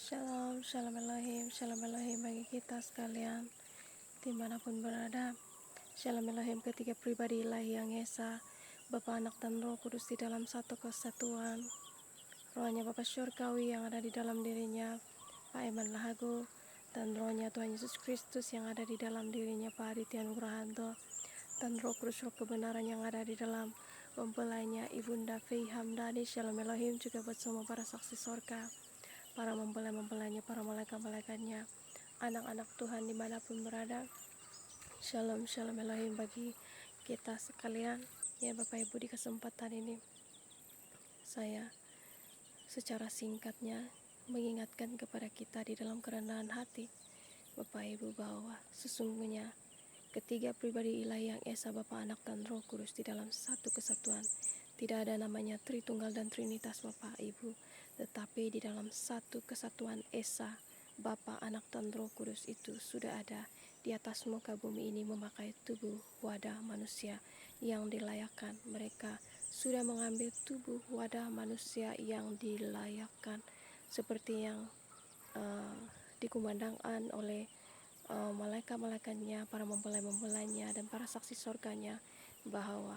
Shalom, shalom Elohim bagi kita sekalian dimanapun berada. Shalom Elohim ketiga pribadi ilahi yang Esa, Bapa, Anak, dan Roh Kudus di dalam satu kesatuan. Rohnya Bapa Syurgawi yang ada di dalam dirinya Pak Eman Lahagu, dan rohnya Tuhan Yesus Kristus yang ada di dalam dirinya Pak Aditya Nugrahanto, dan Roh Kudus Roh kebenaran yang ada di dalam mempelainya Ibunda Fei Hamdani. Shalom Elohim juga buat semua para saksi sorga, para mempelai-mempelainya, para malaikat-malaikatnya, anak-anak Tuhan dimanapun berada. Shalom, shalom Elohim bagi kita sekalian. Ya Bapak Ibu, di kesempatan ini saya secara singkatnya mengingatkan kepada kita di dalam kerendahan hati Bapak Ibu bahwa sesungguhnya ketiga pribadi ilahi yang Esa, Bapa, Anak, dan Roh Kudus di dalam satu kesatuan. Tidak ada namanya Tritunggal dan Trinitas Bapak Ibu, tetapi di dalam satu kesatuan Esa, Bapa, Anak, dan Roh Kudus itu sudah ada di atas muka bumi ini memakai tubuh wadah manusia yang dilayakkan. Mereka sudah mengambil tubuh wadah manusia yang dilayakkan seperti yang dikumandangkan oleh malaikat-malaikatnya, para mempelai-mempelainya, dan para saksi sorganya, bahwa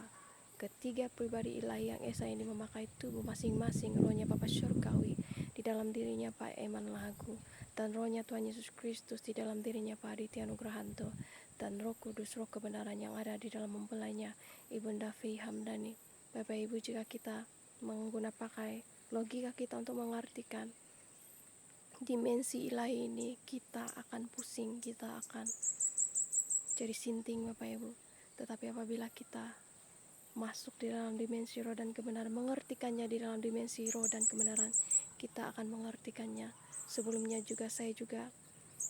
ketiga pribadi ilahi yang Esa ini memakai tubuh masing-masing. Rohnya Bapa Syurgawi di dalam dirinya Pak Eman Lahagu, dan rohnya Tuhan Yesus Kristus di dalam dirinya Pak Aditya Nugrahanto, dan Roh Kudus Roh kebenaran yang ada di dalam mempelainya Ibunda Fei Hamdani. Bapak Ibu, jika kita menggunakan pakai logika kita untuk mengartikan dimensi ilahi ini, kita akan pusing, kita akan jadi sinting Bapak Ibu. Tetapi apabila kita masuk di dalam dimensi roh dan kebenaran, mengertikannya di dalam dimensi roh dan kebenaran, kita akan mengertikannya. Sebelumnya juga saya juga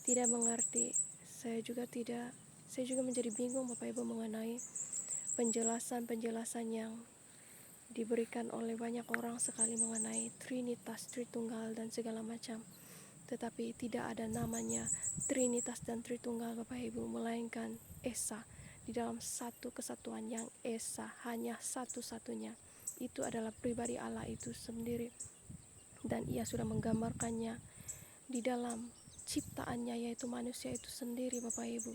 tidak mengerti, saya juga menjadi bingung Bapak Ibu mengenai penjelasan-penjelasan yang diberikan oleh banyak orang sekali mengenai Trinitas, Tritunggal, dan segala macam. Tetapi tidak ada namanya Trinitas dan Tritunggal Bapak Ibu, melainkan Esa di dalam satu kesatuan yang Esa, hanya satu-satunya. Itu adalah pribadi Allah itu sendiri, dan Ia sudah menggambarkannya di dalam ciptaannya, yaitu manusia itu sendiri Bapak Ibu.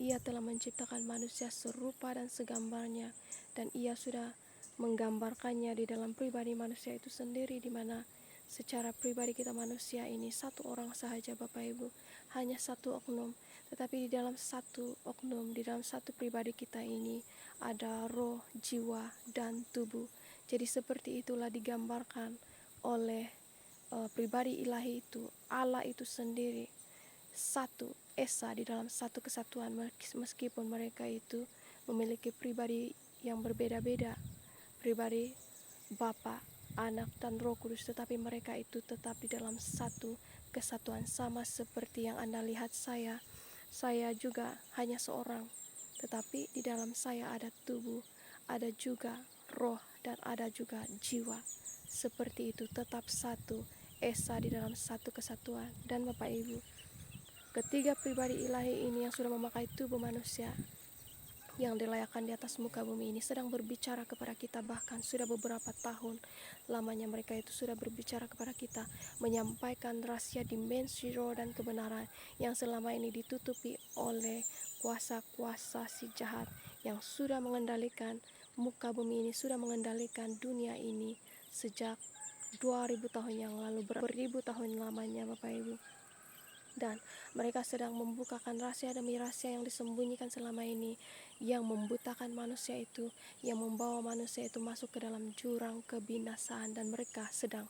Ia telah menciptakan manusia serupa dan segambarnya, dan Ia sudah menggambarkannya di dalam pribadi manusia itu sendiri, di mana secara pribadi kita manusia ini satu orang sahaja Bapak Ibu, hanya satu oknum. Tetapi di dalam satu oknum, di dalam satu pribadi kita ini ada roh, jiwa, dan tubuh. Jadi seperti itulah digambarkan oleh pribadi ilahi itu, Allah itu sendiri, satu Esa di dalam satu kesatuan, meskipun mereka itu memiliki pribadi yang berbeda-beda, pribadi Bapa, Anak, dan Roh Kudus, tetapi mereka itu tetap di dalam satu kesatuan. Sama seperti yang Anda lihat saya juga hanya seorang, tetapi di dalam saya ada tubuh, ada juga roh, dan ada juga jiwa. Seperti itu, tetap satu Esa di dalam satu kesatuan. Dan Bapak Ibu, ketiga pribadi ilahi ini yang sudah memakai tubuh manusia yang dilayakkan di atas muka bumi ini sedang berbicara kepada kita. Bahkan sudah beberapa tahun lamanya mereka itu sudah berbicara kepada kita, menyampaikan rahasia dimensi roh dan kebenaran yang selama ini ditutupi oleh kuasa-kuasa si jahat yang sudah mengendalikan muka bumi ini, sudah mengendalikan dunia ini sejak 2000 tahun yang lalu, beribu tahun lamanya Bapak Ibu. Dan mereka sedang membukakan rahasia demi rahasia yang disembunyikan selama ini, yang membutakan manusia itu, yang membawa manusia itu masuk ke dalam jurang kebinasaan. Dan mereka sedang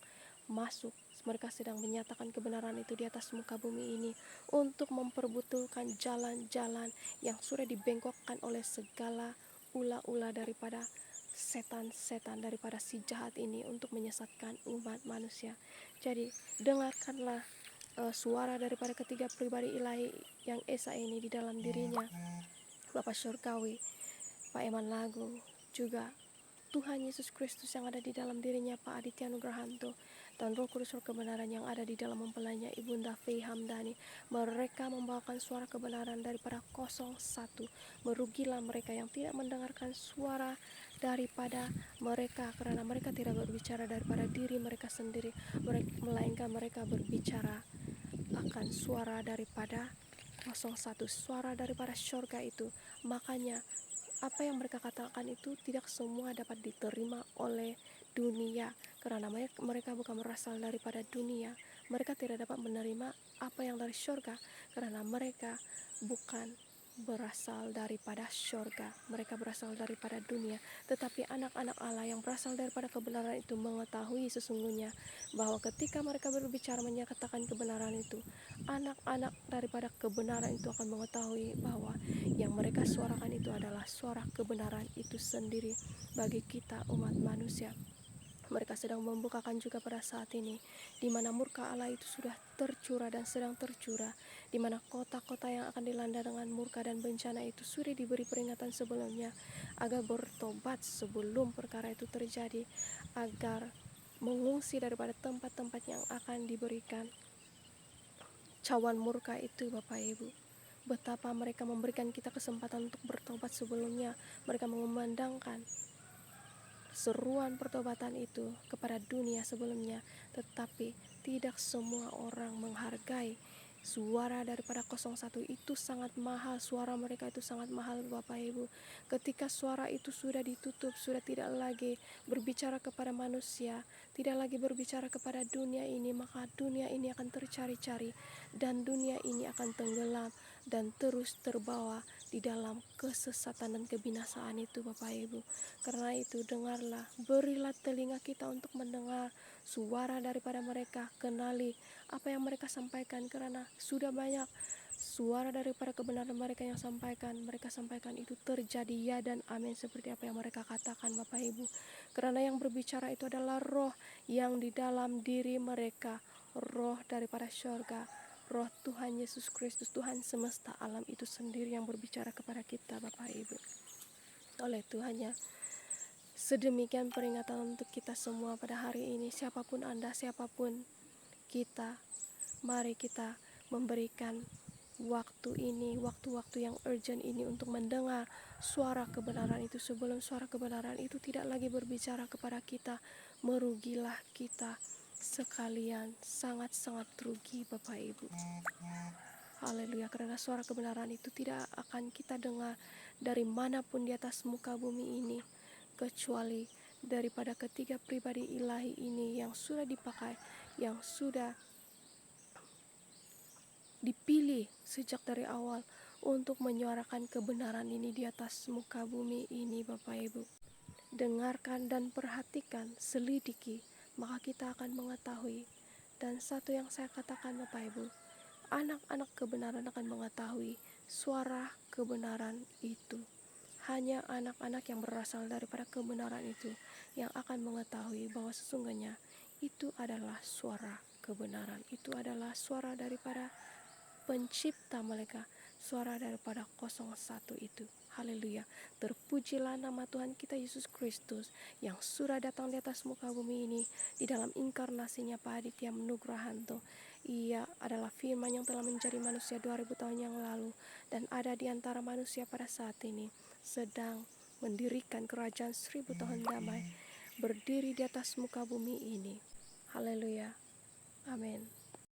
menyatakan kebenaran itu di atas muka bumi ini untuk memperbutulkan jalan-jalan yang sudah dibengkokkan oleh segala ulah-ulah daripada setan-setan, daripada si jahat ini, untuk menyesatkan umat manusia. Jadi dengarkanlah suara daripada ketiga pribadi ilahi yang Esa ini di dalam dirinya Bapa Syurgawi, Pak Eman Lagu, juga Tuhan Yesus Kristus yang ada di dalam dirinya Pak Aditya Nugrahanto, dan Roh Kudus roh kebenaran yang ada di dalam mempelainya Ibunda Fei Hamdani. Mereka membawakan suara kebenaran daripada 01. Merugilah mereka yang tidak mendengarkan suara daripada mereka, karena mereka tidak berbicara daripada diri mereka sendiri, melainkan mereka berbicara akan suara daripada 01, suara daripada surga itu. Makanya apa yang mereka katakan itu tidak semua dapat diterima oleh dunia, karena mereka bukan berasal daripada dunia. Mereka tidak dapat menerima apa yang dari surga, karena mereka bukan berasal daripada surga, mereka berasal daripada dunia. Tetapi anak-anak Allah yang berasal daripada kebenaran itu mengetahui sesungguhnya bahwa ketika mereka berbicara menyatakan kebenaran itu, anak-anak daripada kebenaran itu akan mengetahui bahwa yang mereka suarakan itu adalah suara kebenaran itu sendiri bagi kita umat manusia. Mereka sedang membukakan juga pada saat ini, di mana murka Allah itu sudah tercurah dan sedang tercurah, di mana kota-kota yang akan dilanda dengan murka dan bencana itu sudah diberi peringatan sebelumnya, agar bertobat sebelum perkara itu terjadi, agar mengungsi daripada tempat-tempat yang akan diberikan cawan murka itu. Bapak Ibu, betapa mereka memberikan kita kesempatan untuk bertobat sebelumnya. Mereka mengumandangkan seruan pertobatan itu kepada dunia sebelumnya, tetapi tidak semua orang menghargai suara daripada 01 itu. Sangat mahal, suara mereka itu sangat mahal Bapak Ibu. Ketika suara itu sudah ditutup, sudah tidak lagi berbicara kepada manusia, tidak lagi berbicara kepada dunia ini, maka dunia ini akan tercari-cari dan dunia ini akan tenggelam dan terus terbawa di dalam kesesatan dan kebinasaan itu Bapak Ibu. Karena itu dengarlah, berilah telinga kita untuk mendengar suara daripada mereka, kenali apa yang mereka sampaikan, karena sudah banyak suara daripada kebenaran mereka yang mereka sampaikan itu terjadi ya dan amin seperti apa yang mereka katakan Bapak Ibu. Karena yang berbicara itu adalah roh yang di dalam diri mereka, roh daripada surga, roh Tuhan Yesus Kristus, Tuhan semesta alam itu sendiri yang berbicara kepada kita Bapak Ibu. Oleh Tuhannya, sedemikian peringatan untuk kita semua pada hari ini. Siapapun Anda, siapapun kita, mari kita memberikan waktu ini, waktu-waktu yang urgent ini untuk mendengar suara kebenaran itu sebelum suara kebenaran itu tidak lagi berbicara kepada kita. Merugilah kita sekalian, sangat-sangat rugi Bapak Ibu. Haleluya, karena suara kebenaran itu tidak akan kita dengar dari manapun di atas muka bumi ini, kecuali daripada ketiga pribadi ilahi ini yang sudah dipakai, yang sudah dipilih sejak dari awal untuk menyuarakan kebenaran ini di atas muka bumi ini Bapak Ibu. Dengarkan dan perhatikan, selidiki, maka kita akan mengetahui. Dan satu yang saya katakan Bapak Ibu, anak-anak kebenaran akan mengetahui suara kebenaran itu. Hanya anak-anak yang berasal daripada kebenaran itu yang akan mengetahui bahwa sesungguhnya itu adalah suara kebenaran. Itu adalah suara daripada pencipta mereka, suara daripada 01 itu. Haleluya, terpujilah nama Tuhan kita Yesus Kristus yang sudah datang di atas muka bumi ini di dalam inkarnasinya Pak Aditya Menugrahanto. Ia adalah firman yang telah menjadi manusia 2000 tahun yang lalu dan ada di antara manusia pada saat ini, sedang mendirikan kerajaan 1000 tahun damai, berdiri di atas muka bumi ini. Haleluya, amin.